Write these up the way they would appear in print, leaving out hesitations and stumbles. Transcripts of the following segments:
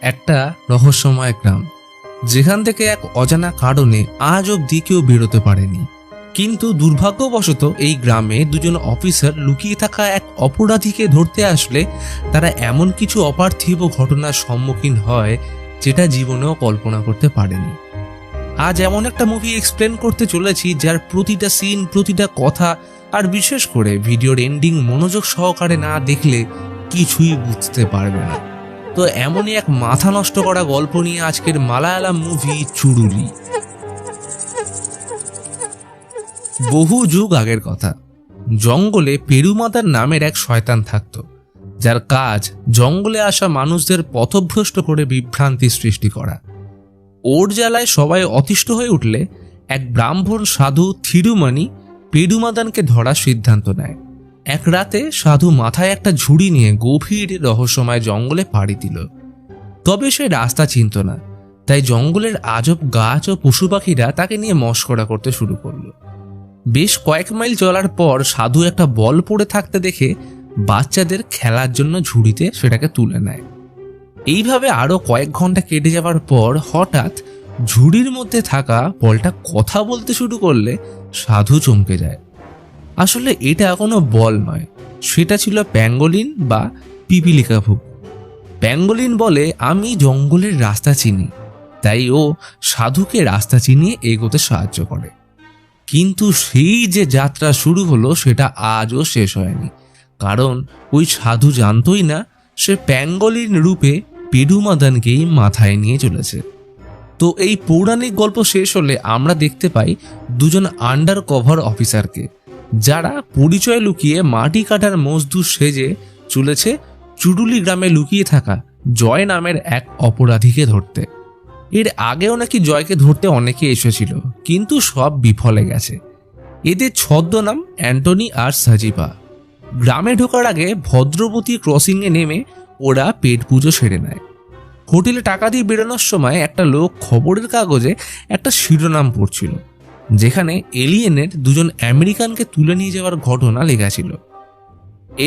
একটা রহস্যময় গ্রাম, যেখান থেকে এক অজানা কারণে আজ অবধি কেউ বেরোতে পারেনি। কিন্তু দুর্ভাগ্যবশত এই গ্রামে দুজন অফিসার লুকিয়ে থাকা এক অপরাধীকে ধরতে আসলে তারা এমন কিছু অপার্থিব ঘটনার সম্মুখীন হয় যেটা জীবনেও কল্পনা করতে পারেনি। আজ এমন একটা মুভি এক্সপ্লেন করতে চলেছি যার প্রতিটা সিন, প্রতিটা কথা আর বিশেষ করে ভিডিওর এন্ডিং মনোযোগ সহকারে না দেখলে কিছুই বুঝতে পারবে না। তো এমনই এক মাথা নষ্ট করা গল্প নিয়ে আজকের মালায়ালাম মুভি চুড়ুলি। বহু যুগ আগের কথা, জঙ্গলে পেরুমাদার নামের এক শয়তান থাকত, যার কাজ জঙ্গলে আসা মানুষদের পথভ্রষ্ট করে বিভ্রান্তি সৃষ্টি করা। ওর জ্বালায় সবাই অতিষ্ঠ হয়ে উঠলে এক ব্রাহ্মণ সাধু থিরুমানি পেরুমাদানকে ধরার সিদ্ধান্ত নেয়। এক রাতে সাধু মাথায় একটা ঝুড়ি নিয়ে গভীর রহস্যময় জঙ্গলে পাড়ি দিল। তবে সে রাস্তা চিনত না, তাই জঙ্গলের আজব গাছ ও পশু পাখিরা তাকে নিয়ে মশকরা করতে শুরু করলো। বেশ কয়েক মাইল চলার পর সাধু একটা বল পড়ে থাকতে দেখে বাচ্চাদের খেলার জন্য ঝুড়িতে সেটাকে তুলে নেয়। এইভাবে আরো কয়েক ঘন্টা কেটে যাওয়ার পর হঠাৎ ঝুড়ির মধ্যে থাকা বলটা কথা বলতে শুরু করলে সাধু চমকে যায়। আসলে এটা কোনো বল নয়, সেটা ছিল প্যাঙ্গোলিন বা পিপিলিকা ভূত। প্যাঙ্গোলিন বলে, আমি জঙ্গলের রাস্তা চিনি, তাই ও সাধুকে রাস্তা চিনিয়ে এগোতে সাহায্য করে। কিন্তু সেই যে যাত্রা শুরু হলো সেটা আজও শেষ হয়নি, কারণ ওই সাধু জানতই না সে প্যাঙ্গোলিন রূপে পেরুমাদানকেই মাথায় নিয়ে চলেছে। তো এই পৌরাণিক গল্প শেষ হলে আমরা দেখতে পাই দুজন আন্ডার কভার অফিসারকে, যারা পরিচয় লুকিয়ে মাটি কাটার মজদুর সেজে চলেছে চুড়ুলি গ্রামে লুকিয়ে থাকা জয় নামের এক অপরাধীকে ধরতে। এর আগেও নাকি জয়কে ধরতে অনেকে এসেছিল, কিন্তু সব বিফলে গেছে। এদের ছদ্মনাম অ্যান্টনি আর সাজিবা। গ্রামে ঢোকার আগে ভদ্রবতী ক্রসিংয়ে নেমে ওরা পেট পুজো সেরে নেয়। হোটেলে টাকা দিয়ে বেরোনোর সময় একটা লোক খবরের কাগজে একটা শিরোনাম পড়ছিল, যেখানে এলিয়েনের দুজন আমেরিকানকে তুলে নিয়ে যাওয়ার ঘটনা লেখা ছিল।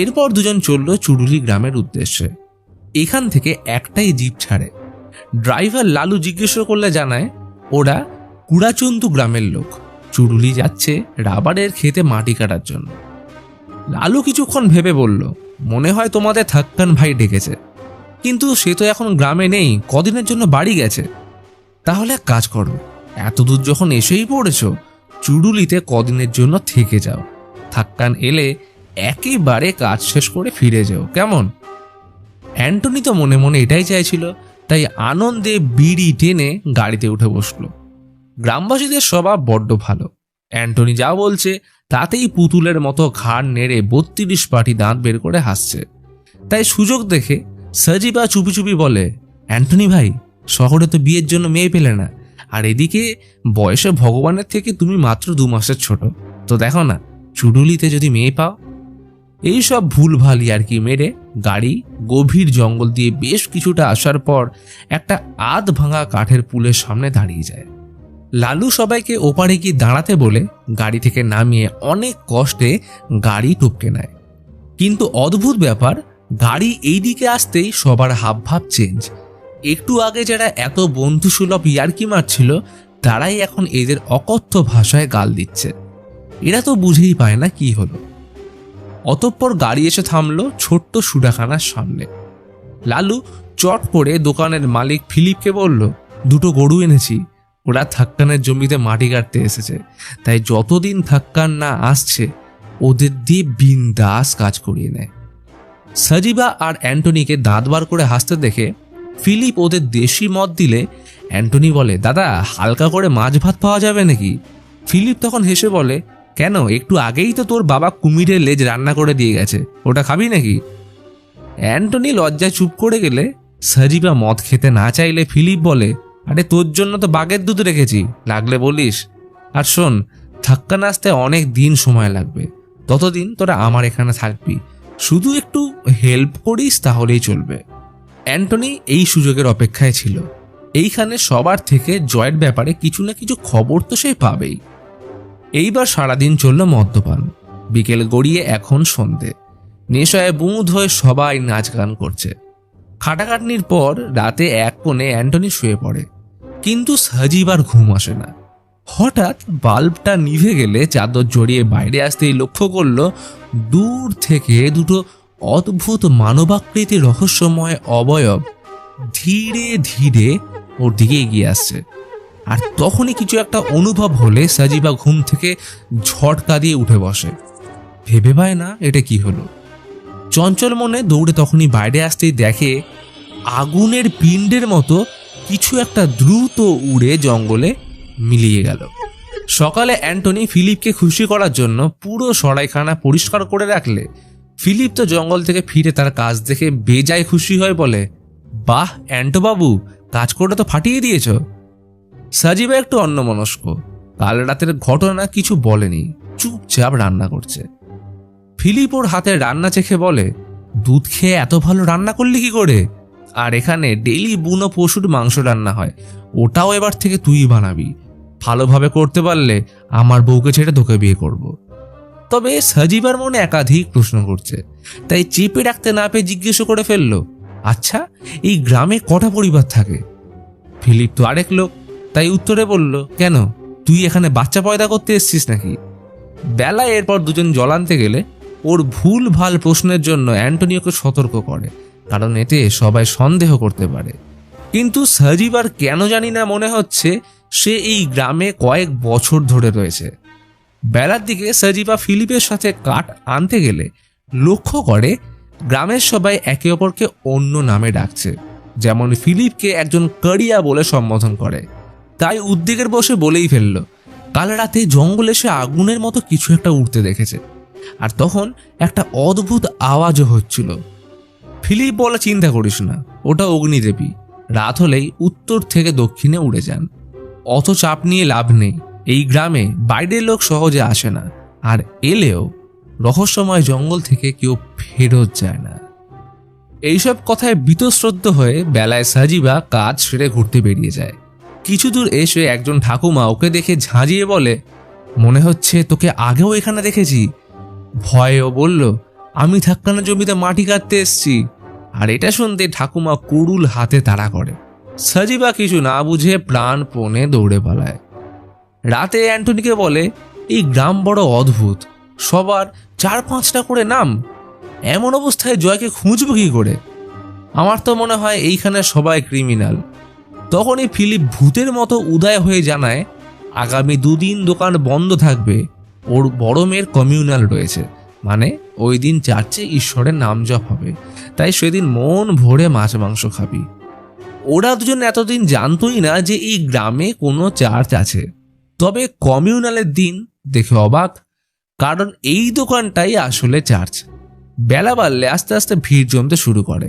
এরপর দুজন চলল চুড়ুলি গ্রামের উদ্দেশ্যে। এখান থেকে একটাই জিপ ছাড়ে। ড্রাইভার লালু জিজ্ঞেস করলে জানায় ওরা কুড়াচন্দু গ্রামের লোক, চুড়ুলি যাচ্ছে রাবারের খেতে মাটি কাটার জন্য। লালু কিছুক্ষণ ভেবে বলল, মনে হয় তোমাদের থাক্কান ভাই ডেকেছে, কিন্তু সে তো এখন গ্রামে নেই, কদিনের জন্য বাড়ি গেছে। তাহলে এক কাজ করো, এত দূর যখন এসেই পড়েছ, চুড়ুলিতে কদিনের জন্য থেকে যাও। থাক্কান এলে একেবারে কাজ শেষ করে ফিরে যাও, কেমন? অ্যান্টনি তো মনে মনে এটাই চাইছিল, তাই আনন্দে বিড়ি টেনে গাড়িতে উঠে বসলো। গ্রামবাসীদের স্বভাব বড্ড ভালো। অ্যান্টনি যা বলছে তাতেই পুতুলের মতো ঘাড় নেড়ে 32 পাটি দাঁত বের করে হাসছে। তাই সুযোগ দেখে সাজিবা চুপি চুপি বলে, অ্যান্টনি ভাই, শহরে তো বিয়ের জন্য মেয়ে পেলে না, আর এদিকে বয়সে ভগবানের থেকে তুমি মাত্র 2 মাসের ছোট, তো দেখো না চুড়ুলিতে যদি মেয়ে পাও। এইসব ভুলভাল ইয়ার্কি মেরে গাড়ি গভীর জঙ্গল দিয়ে বেশ কিছুটা আসার পর একটা আধ ভাঙা কাঠের পুলের সামনে দাঁড়িয়ে যায়। লালু সবাইকে ওপারে গিয়ে দাঁড়াতে বলে গাড়ি থেকে নামিয়ে অনেক কষ্টে গাড়ি টপকে নেয়। কিন্তু অদ্ভুত ব্যাপার, গাড়ি এই দিকে আসতেই সবার হাবভাব চেঞ্জ। একটু আগে যারা এত বন্ধুসুলভ ইয়ার্কি মারছিল, তারাই এখন এদের অকথ্য ভাষায় গাল দিচ্ছে। এরা তো বুঝেই পায় না কি হলো। অতঃপর গাড়ি এসে থামলো ছোট্ট সুডাখানার সামনে। লালু চট করে দোকানের মালিক ফিলিপকে বলল, 2টো গরু এনেছি, ওরা থাক্কানের জমিতে মাটি কাটতে এসেছে, তাই যতদিন থাক্কান না আসছে ওদের দিয়ে বিন্দাস কাজ করিয়ে নেয়। সাজিবা আর অ্যান্টনিকে দাঁত বার করে হাসতে দেখে ফিলিপ ওদের দেশি মদ দিলে অ্যান্টনি বলে, দাদা হালকা করে মাছ ভাত পাওয়া যাবে নাকি? ফিলিপ তখন হেসে বলে, কেন, একটু আগেই তো তোর বাবা কুমিরের লেজ রান্না করে দিয়ে গেছে, ওটা খাবি নাকি? অ্যান্টনি লজ্জায় চুপ করে গেলে সাজিবা মদ খেতে না চাইলে ফিলিপ বলে, আরে তোর জন্য তো বাঘের দুধ রেখেছি, লাগলে বলিস। আর শোন, থাক্কান আসতে অনেক দিন সময় লাগবে, ততদিন তোরা আমার এখানে থাকবি, শুধু একটু হেল্প করিস তাহলেই চলবে। অ্যান্টনি এই সুযোগের অপেক্ষায় ছিল। এইখানে সবার থেকে জয়ের ব্যাপারে কিছু না কিছু খবর তো সে পাবেই। এইবার সারাদিন চলল মদ্যপান। বিকেল গড়িয়ে এখন সন্ধে। নেশায় বুঁদ হয়ে সবাই নাচ গান করছে। খাটাখাটনির পর রাতে এক কোণে অ্যান্টনি শুয়ে পড়ে, কিন্তু সাজিবার ঘুম আসে না। হঠাৎ বাল্বটা নিভে গেলে চাদর জড়িয়ে বাইরে আসতেই লক্ষ্য করলো দূর থেকে দুটো অদ্ভুত মানবাকৃতির রহস্যময় অবয়ব ধীরে ধীরে ওর দিকে এগিয়ে আসছে। আর তখনই কিছু একটা অনুভব হলে সাজিবা ঘুম থেকে ঝটকা দিয়ে উঠে বসে। ভেবে পায় না এটা কি হলো। চঞ্চল মনে দৌড়ে তখনই বাইরে আসতেই দেখে আগুনের পিণ্ডের মতো কিছু একটা দ্রুত উড়ে জঙ্গলে মিলিয়ে গেল। সকালে অ্যান্টনি ফিলিপকে খুশি করার জন্য পুরো সরাইখানা পরিষ্কার করে রাখলে ফিলিপ তো জঙ্গল থেকে ফিরে তার কাজ দেখে বেজায় খুশি হয়ে বলে, বাহ অ্যান্টো বাবু, কাজ করে তো ফাটিয়ে দিয়েছ। সাজিবা একটু অন্যমনস্ক, কাল রাতের ঘটনা কিছু বলেনি, চুপচাপ রান্না করছে। ফিলিপ ওর হাতের রান্না চেখে বলে, দুধ খেয়ে এত ভালো রান্না করলি কি করে? আর এখানে ডেইলি বুনো পশুর মাংস রান্না হয়, ওটাও এবার থেকে তুই বানাবি। ভালোভাবে করতে পারলে আমার বউকে ছেড়ে তোকে বিয়ে করব। তবে সাজিবার মনে একাধিক প্রশ্ন করছে, তাই চেপে রাখতে না পেয়ে জিজ্ঞেস করে ফেলল, আচ্ছা এই গ্রামে কটা পরিবার থাকে? ফিলিপ তো আরেক লোক, তাই উত্তরে বলল, কেন তুই এখানে বাচ্চা পয়দা করতে এসছিস নাকি? বেলায় এরপর দুজন জল আনতে গেলে ওর ভুল ভাল প্রশ্নের জন্য অ্যান্টনিওকে সতর্ক করে, কারণ এতে সবাই সন্দেহ করতে পারে। কিন্তু সাজিবার কেন জানি না মনে হচ্ছে সে এই গ্রামে কয়েক বছর ধরে রয়েছে। বেলার দিকে সাজিবা ফিলিপের সাথে কাঠ আনতে গেলে লক্ষ্য করে গ্রামের সবাই একে অপরকে অন্য নামে ডাকছে, যেমন ফিলিপকে একজন কারিয়া বলে সম্বোধন করে। তাই উদ্বেগের বসে বলেই ফেলল, কাল রাতে জঙ্গলে সে আগুনের মতো কিছু একটা উঠতে দেখেছে, আর তখন একটা অদ্ভুত আওয়াজও হচ্ছিল। ফিলিপ বলে, চিন্তা করিস না, ওটা অগ্নিদেবী। রাত হলেই উত্তর থেকে দক্ষিণে উড়ে যান, অত চাপ নিয়ে লাভ নেই। এই গ্রামে বাইরের লোক সহজে আসে না, আর এলেও রহস্যময় জঙ্গল থেকে কেউ ফেরত যায় না। এইসব কথায় বীতশ্রদ্ধ হয়ে বেলায় সাজিবা কাজ সেরে ঘুরতে বেরিয়ে যায়। কিছু দূর এসে একজন ঠাকুমা ওকে দেখে ঝাঁঝিয়ে বলে, মনে হচ্ছে তোকে আগেও এখানে দেখেছি। ভয়েও বলল, আমি থাক্কানা জমিতে মাটি কাটতে এসছি। আর এটা শুনতে ঠাকুমা কুড়ুল হাতে তাড়া করে। সাজিবা কিছু না বুঝে প্রাণপণে দৌড়ে পালায়। রাতে অ্যান্টনিকে বলে, এই গ্রাম বড় অদ্ভুত, সবার 4-5টা করে নাম। এমন অবস্থায় জয়কে খুঁজব কি করে? আমার তো মনে হয় এইখানে সবাই ক্রিমিনাল। তখনই ফিলিপ ভূতের মতো উদয় হয়ে জানায়, আগামী 2 দিন দোকান বন্ধ থাকবে। ওর বড় মেয়ের কমিউনাল রয়েছে, মানে ওই দিন চার্চে ঈশ্বরের নাম জপ হবে, তাই সেদিন মন ভরে মাছ মাংস খাবি। ওরা দুজন এতদিন জানতোই না যে এই গ্রামে কোনো চার্চ আছে। তবে কমিউনালের দিন দেখে অবাক, কারণ এই দোকানটাই আসলে চার্চ। বেলা বাড়লে আস্তে আস্তে ভিড় জমতে শুরু করে।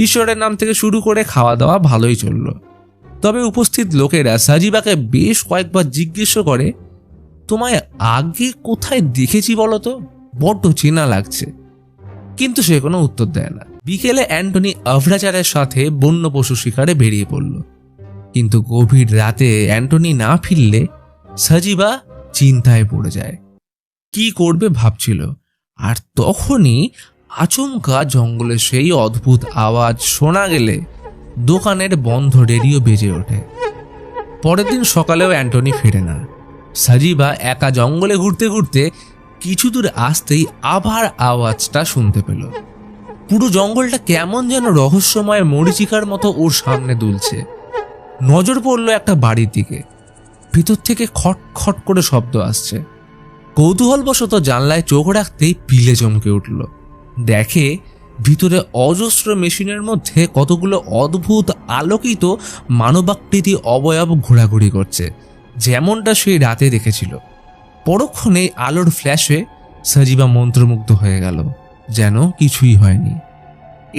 ঈশ্বরের নাম থেকে শুরু করে খাওয়া দাওয়া ভালোই চলল। তবে উপস্থিত লোকেরা সাজিবাকে বেশ কয়েকবার জিজ্ঞেস করে, তোমায় আগে কোথায় দেখেছি বলো তো, বড্ড চেনা লাগছে। কিন্তু সে কোনো উত্তর দেয় না। বিকেলে অ্যান্টনি আভ্রাচারের সাথে বন্য পশু শিকারে বেরিয়ে পড়ল, কিন্তু গভীর রাতে অ্যান্টনি না ফিরলে সাজিবা চিন্তায় পড়ে যায়। কি করবে ভাবছিল, আর তখনই আচমকা জঙ্গলে সেই অদ্ভুত আওয়াজ শোনা গেলে দোকানের বন্ধ রেডিও বেজে ওঠে। পরের দিন সকালেও অ্যান্টনি ফেরে না। সাজিবা একা জঙ্গলে ঘুরতে ঘুরতে কিছু দূর আসতেই আবার আওয়াজটা শুনতে পেল। পুরো জঙ্গলটা কেমন যেন রহস্যময় মরীচিকার মতো ওর সামনে দুলছে। নজর পড়ল একটা বাড়ির দিকে, ভিতর থেকে খট খট করে শব্দ আসছে। কৌতূহলবশত জানলায় চোখ রাখতেই পিলে চমকে উঠল। দেখে ভিতরে অজস্র মেশিনের মধ্যে কতগুলো অদ্ভুত আলোকিত মানবাকৃতি অবয়ব ঘোরাঘুরি করছে, যেমনটা সেই রাতে দেখেছিল। পরক্ষণে আলোর ফ্ল্যাশে সাজিবা মন্ত্রমুগ্ধ হয়ে গেল, যেন কিছুই হয়নি।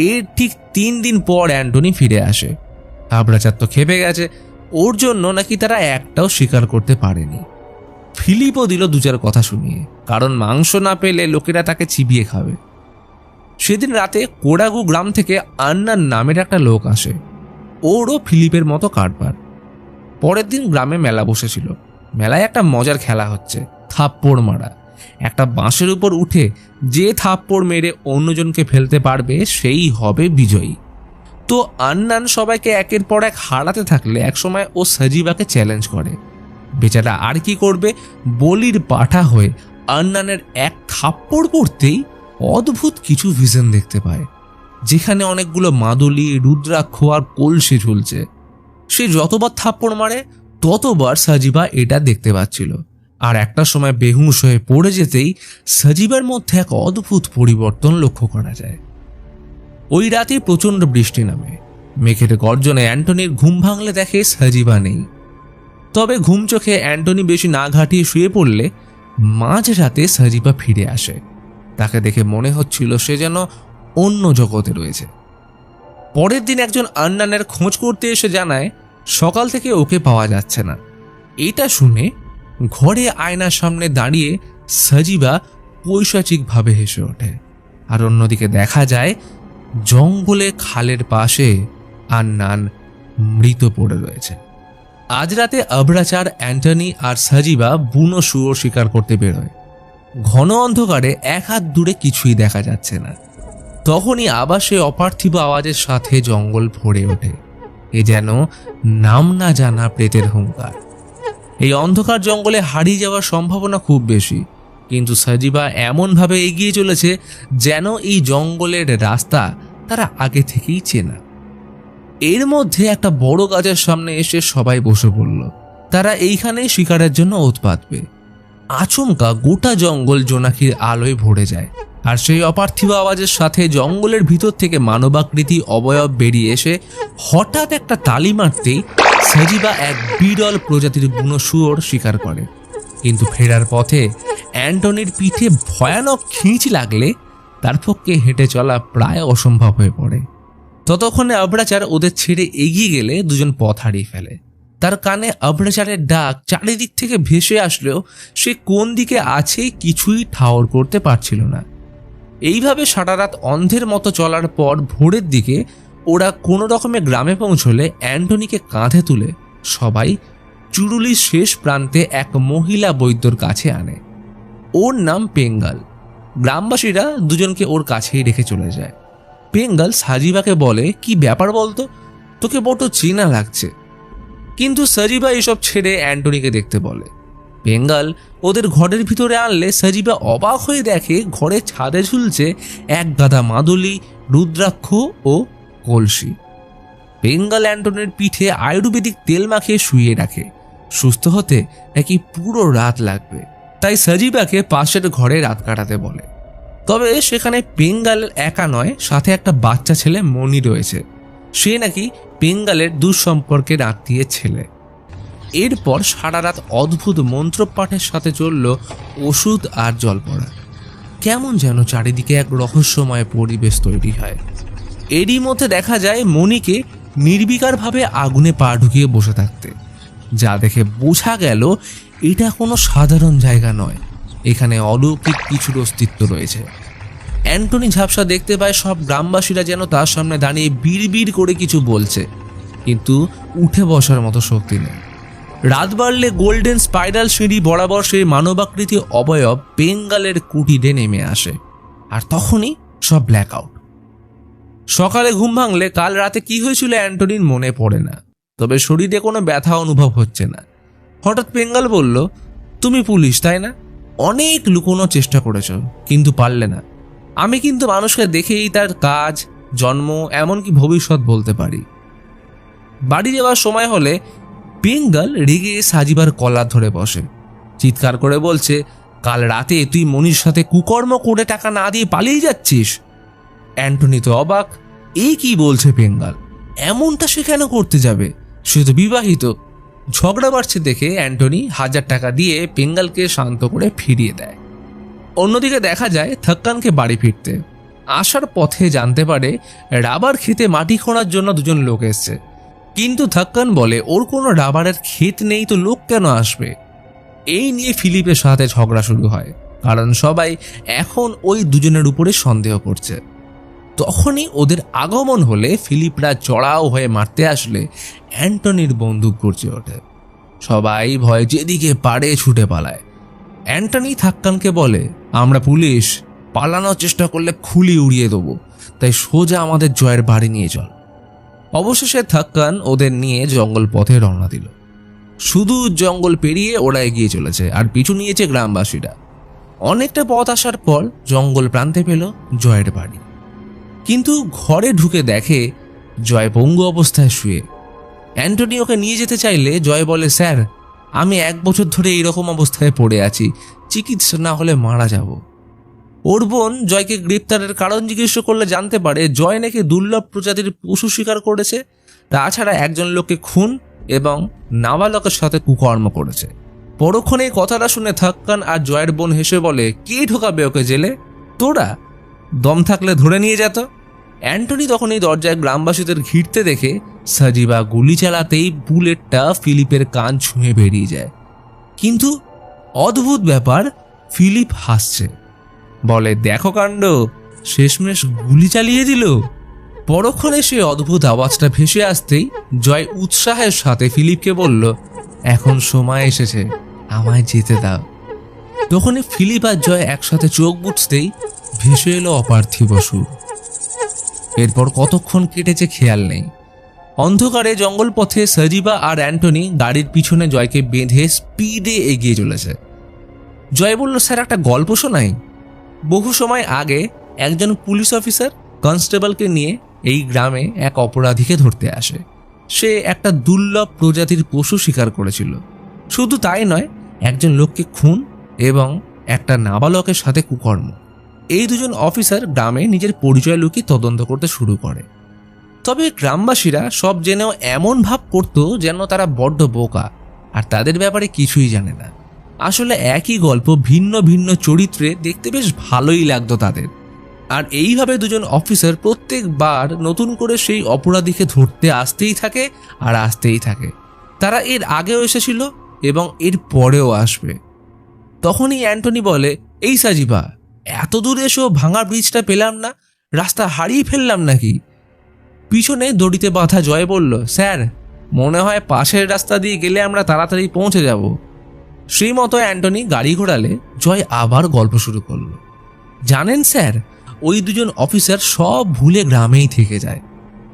এর ঠিক 3 দিন পর অ্যান্টনি ফিরে আসে। আভ্রাচার তো খেপে গেছে, ওর জন্য নাকি তারা একটাও স্বীকার করতে পারেনি। ফিলিপও দিল 2-4 কথা শুনিয়ে, কারণ মাংস না পেলে লোকেরা তাকে চিবিয়ে খাবে। সেদিন রাতে কোডাগু গ্রাম থেকে আন্নার নামের একটা লোক আসে, ওরও ফিলিপের মতো কারবার। পরের দিন গ্রামে মেলা বসেছিল। মেলায় একটা মজার খেলা হচ্ছে, থাপ্পড় মারা। একটা বাঁশের উপর উঠে যে থাপ্পড় মেরে অন্যজনকে ফেলতে পারবে সেই হবে বিজয়ী। তো আন্নান সবাইকে একের পর এক হারাতে থাকলে একসময় ও সাজিবাকে চ্যালেঞ্জ করে। বেচারা আর কি করবে, বলির পাঠা হয়ে আন্নানের এক থাপ্পড় পড়তেই অদ্ভুত কিছু ভিশন দেখতে পায়, যেখানে অনেকগুলো মাদুলি, রুদ্রাক্ষ আর কলসি ঝুলছে। সে যতবার থাপ্পড় মারে ততবার সাজিবা এটা দেখতে পাচ্ছিল। আর একটা সময় বেহুশ হয়ে পড়ে যেতেই সাজিবার মধ্যে এক অদ্ভুত পরিবর্তন লক্ষ্য করা যায়। ওই রাতে প্রচণ্ড বৃষ্টি নামে। মেঘের গর্জনে অ্যান্টনির ঘুম ভাঙলে দেখে সাজিবা নেই। তবে ঘুম চোখে অ্যান্টনি বেশি না ঘাটিয়ে শুয়ে পড়লে মাঝরাতে সাজিবা ফিরে আসে। তাকে দেখে মনে হচ্ছিল সে যেন অন্য জগতে রয়েছে। পরের দিন একজন আন্নানের খোঁজ করতে এসে জানায় সকাল থেকে ওকে পাওয়া যাচ্ছে না। এটা শুনে ঘরে আয়নার সামনে দাঁড়িয়ে সাজিবা পৈশাচিকভাবে হেসে ওঠে। আর অন্যদিকে দেখা যায় জঙ্গলে খালের পাশে আন্নান মৃত পড়ে রয়েছে। আজ রাতে আবরাচার, অ্যান্টনি আর সাজিবা বুনো শুয়োর শিকার করতে বেরোয়। ঘন অন্ধকারে এক হাত দূরে কিছুই দেখা যাচ্ছে না। তখনই আবার সে অপার্থিব আওয়াজের সাথে জঙ্গল ভরে ওঠে। এ যেন নাম না জানা প্রেতের হুঙ্কার। এই অন্ধকার জঙ্গলে হারিয়ে যাওয়ার সম্ভাবনা খুব বেশি, কিন্তু সাজিবা এমনভাবে এগিয়ে চলেছে যেন এই জঙ্গলের রাস্তা তারা আগে থেকেই চেনা। এর মধ্যে একটা বড় গাছের সামনে এসে সবাই বসে পড়ল। তারা এইখানেই শিকারের জন্য ওত পাতবে। আচমকা গোটা জঙ্গল জোনাকির আলোয় ভরে যায়, আর সেই অপার্থিব আওয়াজের সাথে জঙ্গলের ভিতর থেকে মানবাকৃতি অবয়ব বেরিয়ে এসে হঠাৎ একটা তালি মারতেই সাজিবা এক বিরল প্রজাতির বুনো শুয়োর শিকার করে। কিন্তু ফেরার পথে অ্যান্টনির পিঠে ভয়ানক খিঁচ লাগলে তার পক্ষে হেঁটে চলা প্রায় অসম্ভব হয়ে পড়ে। ততক্ষণে আবরাচার ওদের ছেড়ে এগিয়ে গেলে দুজন পথ হারিয়ে ফেলে। তার কানে আবরাচারের ডাক চারিদিক থেকে ভেসে আসলেও সে কোন দিকে আছে কিছুই ঠাওর করতে পারছিল না। এইভাবে সারা রাত অন্ধের মতো চলার পর ভোরের দিকে ওরা কোনো রকমে গ্রামে পৌঁছলে অ্যান্টনিকে কাঁধে তুলে সবাই চুরুলির শেষ প্রান্তে এক মহিলা বৈদ্যর কাছে আনে। ওর নাম পেঙ্গাল। গ্রামবাসীরা দুজনকে ওর কাছেই রেখে চলে যায়। পেঙ্গাল সাজিবাকে বলে, কি ব্যাপার বলতো, তোকে বড় চেনা লাগছে। কিন্তু সাজিবা এসব ছেড়ে অ্যান্টনিকে দেখতে বলে। পেঙ্গাল ওদের ঘরের ভিতরে আনলে সাজিবা অবাক হয়ে দেখে ঘরের ছাদে ঝুলছে এক গাদা মাদুলি, রুদ্রাক্ষ ও কলসি। পেঙ্গাল অ্যান্টনির পিঠে আয়ুর্বেদিক তেল মাখিয়ে শুইয়ে রাখে। সুস্থ হতে নাকি পুরো রাত লাগবে, তাই সাজিবাকে পাশের ঘরে রাত কাটাতে বলে। তবে সেখানে পেঙ্গাল একা নয়, সাথে একটা বাচ্চা ছেলে মণি রয়েছে। সে নাকি পেঙ্গালের দুঃসম্পর্কের আত্মীয়ের ছেলে। এরপর সারা রাত অদ্ভুত মন্ত্রপাঠের সাথে চলল ওষুধ আর জল পড়া। কেমন যেন চারিদিকে এক রহস্যময় পরিবেশ তৈরি হয়। এরই মধ্যে দেখা যায় মণিকে নির্বিকারভাবে আগুনে পা ঢুকিয়ে বসে থাকতে, যা দেখে বোঝা গেল এটা কোনো সাধারণ জায়গা নয়, এখানে অলৌকিক কিছুর অস্তিত্ব রয়েছে। অ্যান্টনি ঝাপসা দেখতে পায় সব গ্রামবাসীরা যেন তার সামনে দাঁড়িয়ে বিড়বিড় করে কিছু বলছে, কিন্তু উঠে বসার মতো শক্তি নেই। রাত বাড়লে গোল্ডেন স্পাইরাল সিঁড়ি বরাবর সেই মানবাকৃতি অবয়ব পেঙ্গালের কুটিরে নেমে আসে, আর তখনই সব ব্ল্যাক আউট। সকালে ঘুম ভাঙলে কাল রাতে কি হয়েছিল অ্যান্টনির মনে পড়ে না, তবে শরীরে কোনো ব্যথা অনুভব হচ্ছে না। হঠাৎ পেঙ্গাল বলল, তুমি পুলিশ তাই না? অনেক লুকোনোর চেষ্টা করেছ কিন্তু পারলে না। আমি কিন্তু মানুষকে দেখেই তার কাজ, জন্ম, এমনকি ভবিষ্যৎ বলতে পারি। বাড়ি যাওয়ার সময় হলে পেঙ্গাল রেগে সাজিবার কলার ধরে বসে, চিৎকার করে বলছে, কাল রাতে তুই মনির সাথে কুকর্ম করে টাকা না দিয়ে পালিয়ে যাচ্ছিস। অ্যান্টনি তো অবাক, এই কি বলছে পেঙ্গাল, এমনটা সে কেন করতে যাবে, সে তো বিবাহিত। ঝগড়া বাড়ছে দেখে অ্যান্টনি 1000 টাকা দিয়ে পেঙ্গালকে শান্ত করে ফিরিয়ে দেয়। অন্যদিকে দেখা যায় থাক্কানকে বাড়ি ফিরতে আসার পথে জানতে পারে রাবার খেতে মাটি খোঁড়ার জন্য দুজন লোক এসছে, কিন্তু থাক্কান বলে ওর কোনো রাবারের ক্ষেত নেই, তো লোক কেন আসবে। এই নিয়ে ফিলিপের সাথে ঝগড়া শুরু হয়, কারণ সবাই এখন ওই দুজনের উপরে সন্দেহ করছে। তখনই ওদের আগমন হলে ফিলিপরা চড়াও হয়ে মারতে আসলে অ্যান্টনির বন্দুক গর্জে ওঠে। সবাই ভয়ে যেদিকে পারে ছুটে পালায়। অ্যান্টনি থাক্কানকে বলে, আমরা পুলিশ, পালানোর চেষ্টা করলে খুলি উড়িয়ে দেবো, তাই সোজা আমাদের জয়ের বাড়ি নিয়ে চল। অবশেষে থাক্কান ওদের নিয়ে জঙ্গল পথে রওনা দিল। শুধু জঙ্গল পেরিয়ে ওরা এগিয়ে চলেছে আর পিছু নিয়েছে গ্রামবাসীরা। অনেকটা পথ আসার পর জঙ্গল প্রান্তে পেল জয়ের বাড়ি, কিন্তু ঘরে ঢুকে দেখে জয় পঙ্গু অবস্থায় শুয়ে। অ্যান্টনি ওকে নিয়ে যেতে চাইলে জয় বলে, স্যার আমি 1 বছর ধরে এইরকম অবস্থায় পড়ে আছি, চিকিৎসা না হলে মারা যাব। ওর বোন জয়কে গ্রেপ্তারের কারণ জিজ্ঞেস করলে জানতে পারে জয় নাকি দুর্লভ প্রজাতির পশু শিকার করেছে, তাছাড়া একজন লোককে খুন এবং নাবালকের সাথে কুকর্ম করেছে। পরক্ষণে এই কথাটা শুনে থাক্কান আর জয়ের বোন হেসে বলে, কে ঢোকাবে ওকে জেলে? তোরা? দম থাকলে ধরে নিয়ে যেত। অ্যান্টনি তখন এই দরজায় গ্রামবাসীদের ঘিরতে দেখে সাজিবা গুলি চালাতেই বুলেটটা ফিলিপের কান ছুঁয়ে বেরিয়ে যায়। কিন্তু অদ্ভুত ব্যাপার, ফিলিপ হাসছে, বলে, দেখো কাণ্ড, শেষমেশ গুলি চালিয়ে দিল। পরক্ষণে সে অদ্ভুত আওয়াজটা ভেসে আসতেই জয় উৎসাহের সাথে ফিলিপকে বলল, এখন সময় এসেছে, আমায় যেতে দাও। তখনই ফিলিপ আর জয় একসাথে চোখ বুঝতেই ভেসে এলো অপার্থিব সুর। এরপর কতক্ষণ কেটেছে খেয়াল নেই। অন্ধকারে জঙ্গল পথে সাজিবা আর অ্যান্টনি গাড়ির পিছনে জয়কে বেঁধে স্পিডে এগিয়ে চলেছে। জয় বলল, স্যার একটা গল্প শোনাই। বহু সময় আগে একজন পুলিশ অফিসার কনস্টেবলকে নিয়ে এই গ্রামে এক অপরাধীকে ধরতে আসে। সে একটা দুর্লভ প্রজাতির পশু শিকার করেছিল। শুধু তাই নয়, একজন লোককে খুন এবং একটা নাবালকের সাথে কুকর্ম। এই দুজন অফিসার গ্রামে নিজের পরিচয় লুকিয়ে তদন্ত করতে শুরু করে। তবে গ্রামবাসীরা সব জেনেও এমন ভাব করত যেন তারা বড্ড বোকা আর তাদের ব্যাপারে কিছুই জানে না। আসলে একই গল্প ভিন্ন ভিন্ন চরিত্রে দেখতে বেশ ভালোই লাগতো তাদের। আর এইভাবে দুজন অফিসার প্রত্যেকবার নতুন করে সেই অপরাধীকে ধরতে আসতেই থাকে আর আসতেই থাকে। তারা এর আগেও এসেছিল এবং এর পরেও আসবে। তখনই অ্যান্টনি বলে, এই সাজিবা, এত দূর এসেও ভাঙা ব্রিজটা পেলাম না, রাস্তা হারিয়ে ফেললাম নাকি? পিছনে দড়িতে বাঁধা জয় বলল, স্যার মনে হয় পাশের রাস্তা দিয়ে গেলে আমরা তাড়াতাড়ি পৌঁছে যাব। সেই মতো অ্যান্টনি গাড়ি ঘোরালে জয় আবার গল্প শুরু করলো। জানেন স্যার, ওই দুজন অফিসার সব ভুলে গ্রামেই থেকে যায়।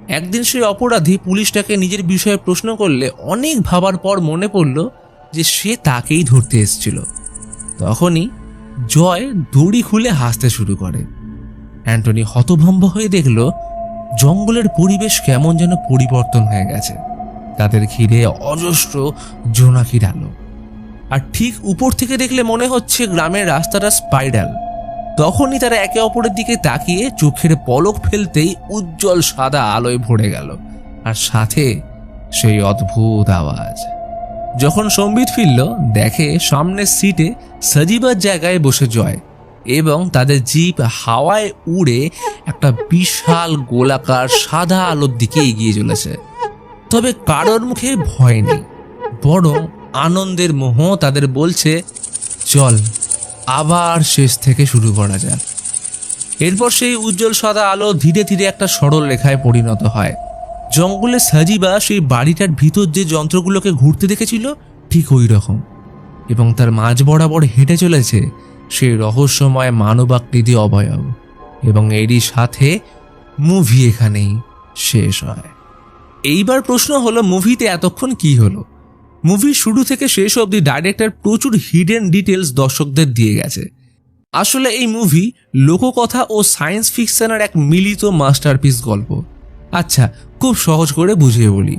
একদিন সেই অপরাধী পুলিশটাকে নিজের বিষয়ে প্রশ্ন করলে অনেক ভাবার পর মনে পড়ল যে সে তাকেই ধরতে এসেছিল। তখনই জয় দড়ি খুলে হাসতে শুরু করে। অ্যান্টনি হতভম্ব হয়ে দেখল জঙ্গলের পরিবেশ কেমন যেন পরিবর্তন হয়ে গেছে। তাদের ঘিরে অজস্র জোনাকির আলো, আর ঠিক উপর থেকে দেখলে মনে হচ্ছে গ্রামের রাস্তাটা স্পাইরাল। তখনই তারা একে অপরের দিকে তাকিয়ে চোখের পলক ফেলতেই উজ্জ্বল সাদা আলোয় ভরে গেল, আর সাথে সেই অদ্ভুত আওয়াজ। যখন সম্বিত ফিরল, দেখে সামনের সিটে সাজিবার জায়গায় বসে জয় এবং তাদের জিপ হাওয়ায় উড়ে একটা বিশাল গোলাকার সাদা আলোর দিকে এগিয়ে চলেছে। তবে কারোর মুখে ভয় নেই, বরং আনন্দের মোহ তাদের বলছে, চল আবার শেষ থেকে শুরু করা যাক। এরপর সেই উজ্জ্বল সাদা আলো ধীরে ধীরে একটা সরল রেখায় পরিণত হয়। জঙ্গলে সাজিবা সেই বাড়িটার ভিতর যে যন্ত্রগুলোকে ঘুরতে দেখেছিল ঠিক ওই রকম, এবং তার মাঝ বরাবর হেঁটে চলেছে সেই রহস্যময় মানবাকৃতি অবয়ব। এবং এরই সাথে মুভি এখানেই শেষ হয়। এইবার প্রশ্ন হলো, মুভিতে এতক্ষণ কি হলো? মুভির শুরু থেকে শেষ অবধি ডাইরেক্টর প্রচুর হিডেন ডিটেলস দর্শকদের দিয়ে গেছে। আসলে এই মুভি লোককথা ও সায়েন্স ফিকশনের এক মিলিত মাস্টারপিস গল্প। আচ্ছা, খুব সহজ করে বুঝিয়ে বলি।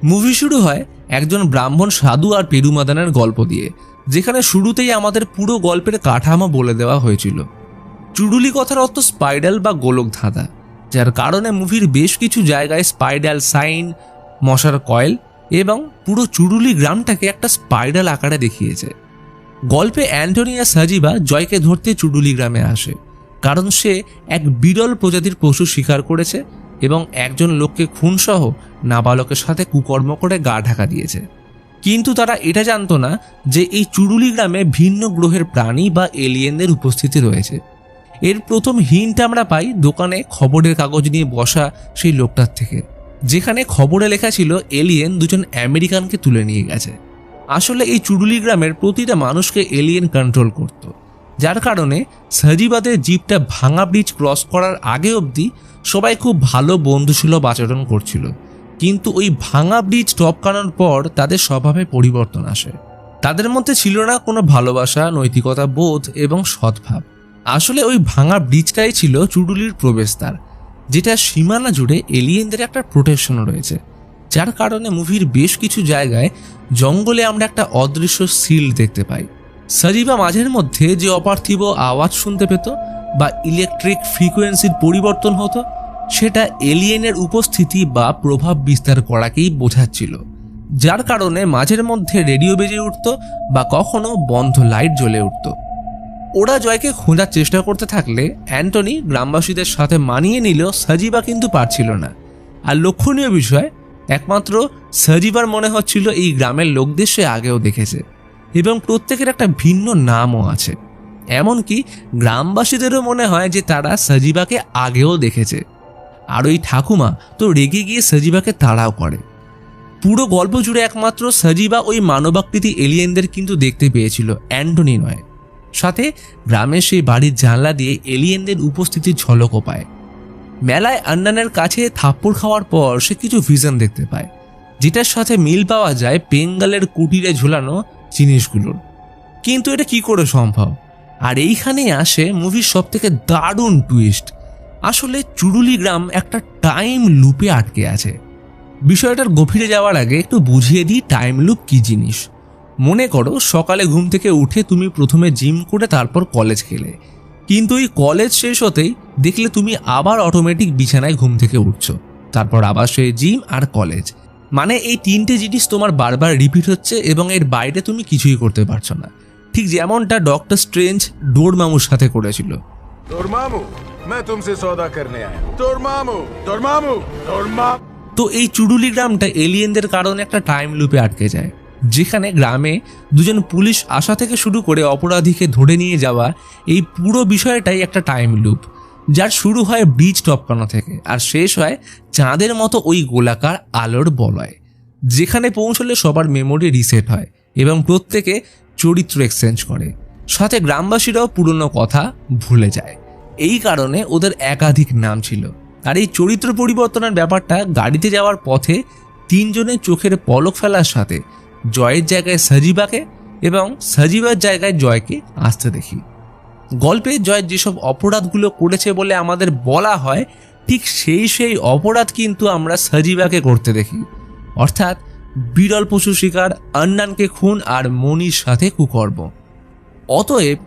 মুভি শুরু হয় একজন ব্রাহ্মণ সাধু আর পেরুমাদানের গল্প দিয়ে, যেখানে শুরুতেই আমাদের পুরো গল্পের কাঠামো বলে দেওয়া হয়েছিল। চুড়ুলি কথার অর্থ স্পাইরাল বা গোলক ধাঁধা, যার কারণে মুভির বেশ কিছু জায়গায় স্পাইরাল সাইন, মশার কয়েল এবং পুরো চুড়ুলি গ্রামটাকে একটা স্পাইরাল আকারে দেখিয়েছে। গল্পে অ্যান্টনি আর সাজিবা জয়কে ধরতে চুড়ুলি গ্রামে আসে, কারণ সে এক বিরল প্রজাতির পশু শিকার করেছে এবং একজন লোককে খুনসহ নাবালকের সাথে কুকর্ম করে গা ঢাকা দিয়েছে। কিন্তু তারা এটা জানতো না যে এই চুড়ুলি গ্রামে ভিন্ন গ্রহের প্রাণী বা এলিয়েনদের উপস্থিতি রয়েছে। এর প্রথম হিন্ট আমরা পাই দোকানে খবরের কাগজ নিয়ে বসা সেই লোকটার থেকে, যেখানে খবরে লেখা ছিল এলিয়েন দুজন আমেরিকানকে তুলে নিয়ে গেছে। আসলে এই চুড়ুলি গ্রামের প্রতিটা মানুষকে এলিয়েন কন্ট্রোল করত, যার কারণে সাজিবাদের জিপটা ভাঙা ব্রিজ ক্রস করার আগে অবধি সবাই খুব ভালো বন্ধুসুলভ আচরণ করছিল, কিন্তু ওই ভাঙা ব্রিজ টপকানোর পর তাদের স্বভাবে পরিবর্তন আসে। তাদের মধ্যে ছিল না কোনো ভালোবাসা, নৈতিকতা বোধ এবং সদ্ভাব। আসলে ওই ভাঙা ব্রিজটাই ছিল চুডুলির প্রবেশদ্বার, যেটা সীমানা জুড়ে এলিয়েনদের একটা প্রোটেকশন রয়েছে, যার কারণে মুভির বেশ কিছু জায়গায় জঙ্গলে আমরা একটা অদৃশ্য সিল দেখতে পাই। সাজিবা মাঝের মধ্যে যে অপার্থিব আওয়াজ শুনতে পেত বা ইলেকট্রিক ফ্রিকোয়েন্সির পরিবর্তন হতো, সেটা এলিয়েনের উপস্থিতি বা প্রভাব বিস্তার করাকেই বোঝাচ্ছিল, যার কারণে মাঝের মধ্যে রেডিও বেজে উঠত বা কখনো বন্ধ লাইট জ্বলে উঠত। ওরা জয়কে খোঁজার চেষ্টা করতে থাকলে অ্যান্টনি গ্রামবাসীদের সাথে মানিয়ে নিলেও সাজিবা কিন্তু পারছিল না। আর লক্ষণীয় বিষয়, একমাত্র সাজিবার মনে হচ্ছিল এই গ্রামের লোকদের সে আগেও দেখেছে এবং প্রত্যেকের একটা ভিন্ন নামও আছে। এমনকি গ্রামবাসীদেরও মনে হয় যে তারা সাজিবাকে আগেও দেখেছে। আর ওই ঠাকুমা তো রেগে গিয়ে সাজিবাকে তাড়াও করে। পুরো গল্প জুড়ে একমাত্র সাজিবা ওই মানবাকৃতি এলিয়েনদের কিন্তু দেখতে পেয়েছিল, অ্যান্টনি নয়। সাথে গ্রামের সেই বাড়ির জানলা দিয়ে এলিয়েনদের উপস্থিতির ঝলকও পায়। মেলায় আন্নানের কাছে থাপ্পড় খাওয়ার পর সে কিছু ভিশন দেখতে পায়, যেটার সাথে মিল পাওয়া যায় বেঙ্গলের কুটিরে ঝুলানো জিনিসগুলোর। কিন্তু এটা কি করে সম্ভব? আর এইখানেই আসে মুভির সব থেকে দারুণ টুইস্ট। আসলে চুরুলি গ্রাম একটা টাইম লুপে আটকে আছে। বিষয়টার গভীরে যাওয়ার আগে একটু বুঝিয়ে দিই টাইম লুপ কি জিনিস। মনে করো সকালে ঘুম থেকে উঠে তুমি প্রথমে জিম করে তারপর কলেজ গেলে, কিন্তু এই কলেজ শেষ হতেই দেখলে তুমি আবার অটোমেটিক বিছানায় ঘুম থেকে উঠছো, তারপর আবার সেই জিম আর কলেজ। মানে এই তিনটে জিনিস তোমার বারবার রিপিট হচ্ছে এবং এর বাইরে তুমি কিছুই করতে পারছো না। ঠিক যেমনটা ডক্টর স্ট্রেঞ্জ ডোরমামুর সাথে করেছিল। তো এই চুডুলি গ্রামটা এলিয়েনদের কারণে একটা টাইম লুপে আটকে যায়, যেখানে গ্রামে দুজন পুলিশ আসা থেকে শুরু করে অপরাধীকে ধরে নিয়ে যাওয়া, এই পুরো বিষয়টাই একটা টাইম লুপ, যার শুরু হয় ব্রিজ টপকানো থেকে আর শেষ হয় চাঁদের মতো ওই গোলাকার আলোর বলয়, যেখানে পৌঁছলে সবার মেমোরি রিসেট হয় এবং প্রত্যেকে চরিত্র এক্সচেঞ্জ করে। সাথে গ্রামবাসীরাও পুরনো কথা ভুলে যায়। এই কারণে ওদের একাধিক নাম ছিল। আর এই চরিত্র পরিবর্তনের ব্যাপারটা গাড়িতে যাওয়ার পথে তিনজনের চোখের পলক ফেলার সাথে জয়ের জায়গায় সাজিবাকে এবং সাজিবার জায়গায় জয়কে আসতে দেখি। গল্পে জয় যেসব অপরাধগুলো করেছে বলে আমাদের বলা হয়, ঠিক সেই অপরাধ কিন্তু আমরা সাজিবাকে করতে দেখি। অর্থাৎ বিরল পশু শিকার, আন্নানকে খুন আর মনির সাথে কুকর্ম। অতএব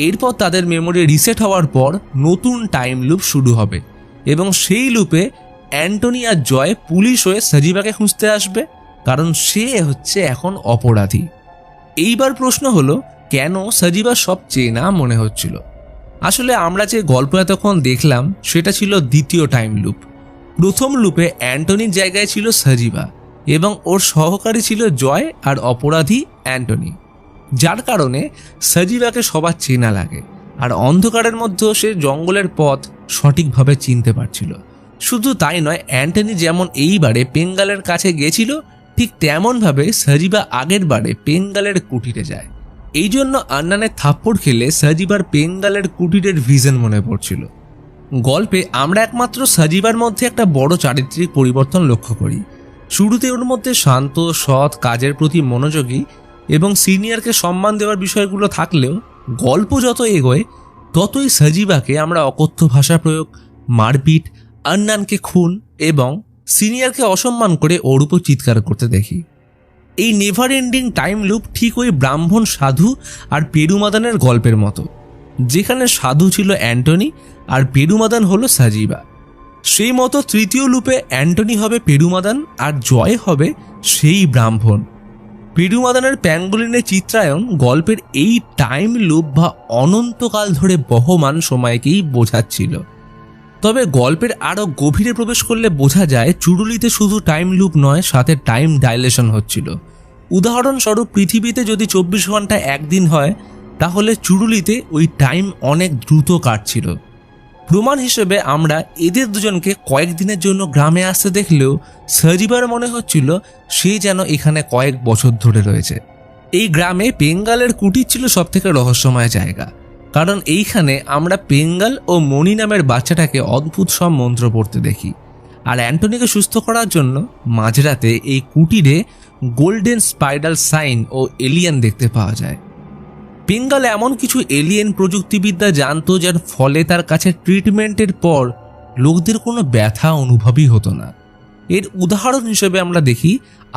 এরপর তাদের মেমোরি রিসেট হওয়ার পর নতুন টাইম লুপ শুরু হবে এবং সেই লুপে অ্যান্টনি আর জয় পুলিশ হয়ে সাজিবাকে খুঁজতে আসবে, কারণ সে হচ্ছে এখন অপরাধী। এইবার প্রশ্ন হলো, কেন সাজিবা সব চেনা মনে হচ্ছিল? আসলে আমরা যে গল্প এতক্ষণ দেখলাম সেটা ছিল দ্বিতীয় টাইম লুপ। প্রথম লুপে অ্যান্টনির জায়গায় ছিল সাজিবা এবং ওর সহকারী ছিল জয় আর অপরাধী অ্যান্টনি, যার কারণে সাজিবাকে সবার চেনা লাগে। আর অন্ধকারের মধ্যেও সে জঙ্গলের পথ সঠিকভাবে চিনতে পারছিল। শুধু তাই নয়, অ্যান্টনি যেমন এইবারে পেঙ্গালের কাছে গেছিল, ঠিক তেমনভাবে সাজিবা আগের বারে পেঙ্গালের কুটিরে যায়। এই জন্য আন্নানের থাপ্পড় খেলে সাজিবার পেঙ্গালের কুটিরের ভিশন মনে পড়ছিল। গল্পে আমরা একমাত্র সাজিবার মধ্যে একটা বড় চারিত্রিক পরিবর্তন লক্ষ্য করি। শুরুতে ওর মধ্যে শান্ত, সৎ, কাজের প্রতি মনোযোগী এবং সিনিয়রকে সম্মান দেওয়ার বিষয়গুলো থাকলেও গল্প যত এগোয় ততই সাজিবাকে আমরা অকথ্য ভাষা প্রয়োগ, মারপিট, আন্নানকে খুন এবং সিনিয়রকে অসম্মান করে ওর উপর চিৎকার করতে দেখি। এই নেভার এন্ডিং টাইম লুপ ঠিক ওই ব্রাহ্মণ, সাধু আর পেরুমাদানের গল্পের মতো, যেখানে সাধু ছিল অ্যান্টনি আর পেরুমাদান হলো সাজিবা। সেই মতো তৃতীয় লুপে অ্যান্টনি হবে পেরুমাদান আর জয় হবে সেই ব্রাহ্মণ। পেরুমাদানের প্যাঙ্গোলিনের চিত্রায়ন গল্পের এই টাইম লুপ বা অনন্তকাল ধরে বহমান সময়কেই বোঝাচ্ছিল। তবে গল্পের আরও গভীরে প্রবেশ করলে বোঝা যায় চুরুলিতে শুধু টাইম লুপ নয়, সাথে টাইম ডাইলেশন হচ্ছিল। উদাহরণস্বরূপ, পৃথিবীতে যদি 24 ঘন্টা একদিন হয়, তাহলে চুরুলিতে ওই টাইম অনেক দ্রুত কাটছিল। প্রমাণ হিসেবে আমরা এদের দুজনকে কয়েকদিনের জন্য গ্রামে আসতে দেখলেও সাজিবার মনে হচ্ছিল সে যেন এখানে কয়েক বছর ধরে রয়েছে। এই গ্রামে পেঙ্গালের কুটির ছিল সবথেকে রহস্যময় জায়গা। কারণ এইখানে আমরা পেঙ্গাল ও মণি নামের বাচ্চাটাকে অদ্ভুত সব মন্ত্র পড়তে দেখি। আর অ্যান্টনিকে সুস্থ করার জন্য মাঝরাতে এই কুটিরে গোল্ডেন স্পাইরাল সাইন ও এলিয়েন দেখতে পাওয়া যায়। পেঙ্গাল এমন কিছু এলিয়েন প্রযুক্তিবিদ্যা জানতো যার ফলে তার কাছে ট্রিটমেন্টের পর লোকদের কোনো ব্যথা অনুভবই হতো না। এর উদাহরণ হিসেবে আমরা দেখি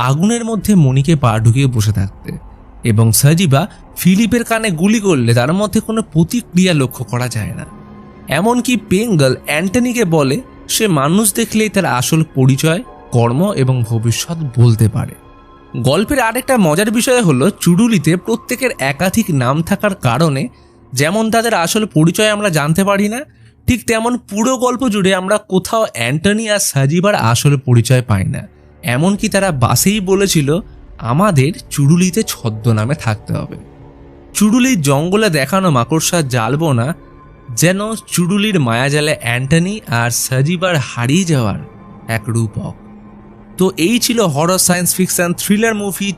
আগুনের মধ্যে মণিকে পা ঢুকিয়ে বসে থাকতে, এবং সাজিবা ফিলিপের কানে গুলি করলে তার মধ্যে কোনো প্রতিক্রিয়া লক্ষ্য করা যায় না। এমনকি পেঙ্গাল অ্যান্টনিকে বলে সে মানুষ দেখলেই তার আসল পরিচয়, কর্ম এবং ভবিষ্যৎ বলতে পারে। গল্পের আরেকটা মজার বিষয় হলো চুডুলিতে প্রত্যেকের একাধিক নাম থাকার কারণে যেমন তাদের আসল পরিচয় আমরা জানতে পারি না, ঠিক তেমন পুরো গল্প জুড়ে আমরা কোথাও অ্যান্টনি আর সাজিবার আসল পরিচয় পাই না। এমনকি তারা বাসেই বলেছিল আমাদের চুডুলিতে ছদ্মনামে থাকতে হবে। চুডুলির জঙ্গলে দেখানো মাকড়সা জ্বালবো না যেন চুডুলির মায়াজালে অ্যান্টনি আর সাজিবার হারিয়ে যাওয়ার এক রূপক। তো এই ছিল horror science fiction thriller movie